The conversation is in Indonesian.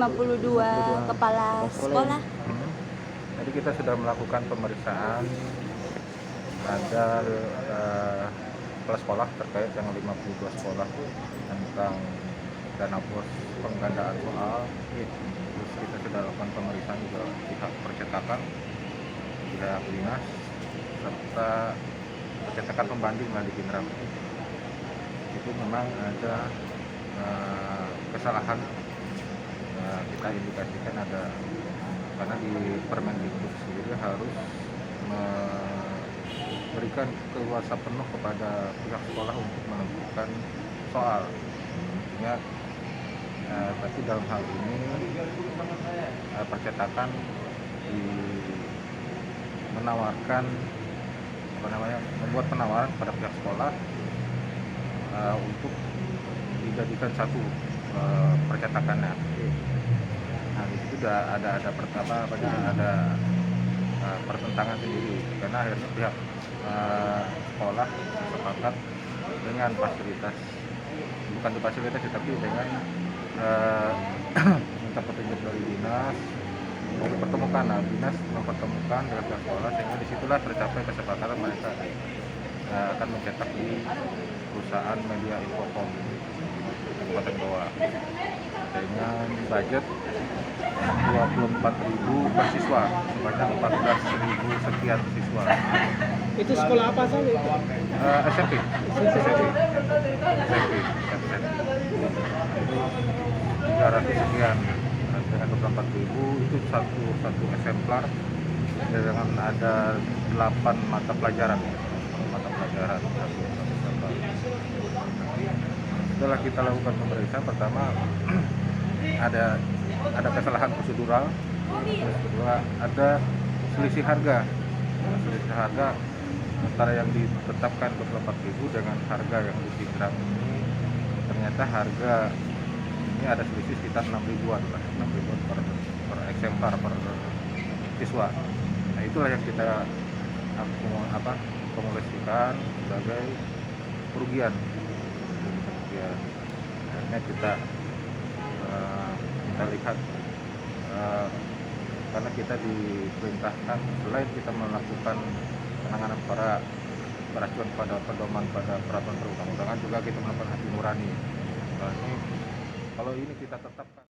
52 kepala sekolah. Jadi kita sudah melakukan pemeriksaan ada kepala sekolah terkait yang 52 sekolah tentang dana bos penggandaan soal. Terus kita sudah lakukan pemeriksaan juga pihak percetakan, pihak dinas, serta percetakan pembanding di Pinrang. Itu memang ada kesalahan, kita indikasikan ada, karena di Permendikbud sendiri harus memberikan keleluasaan penuh kepada pihak sekolah untuk menentukan soal. Ya, tapi dalam hal ini percetakan menawarkan membuat penawaran kepada pihak sekolah untuk dijadikan satu percetakannya. Nah, di situ ada pertentangan sendiri, karena akhirnya pihak sekolah sepakat dengan bukan tapi dengan minta petunjuk dari dinas untuk dipertemukan. Nah, dinas mempertemukan dengan pihak sekolah, sehingga disitulah tercapai kesepakatan mereka akan mencetak di perusahaan media Infocom Kabupaten Goa dengan budget 24.000 per siswa, sebanyak 14.000 sekian siswa. Itu sekolah apa saja? SMP. Itu 300 sekian dengan 24.000 itu satu eksemplar dengan ada 8 mata pelajaran. Satu eksemplar. Setelah kita lakukan pemeriksaan, pertama ada kesalahan prosedural, kedua ada selisih harga antara yang ditetapkan 24.000 dengan harga yang di Pinrang ini. Ternyata harga ini ada selisih sekitar 6.000-an per eksemplar per siswa. Nah, itulah yang kita akumulasikan sebagai kerugian. Akhirnya kita lihat, karena kita diperintahkan selain kita melakukan penanganan para acuan pada pedoman pada peraturan perundang-undangan, juga kita melakukan hati nurani. Kalau ini kita tetapkan.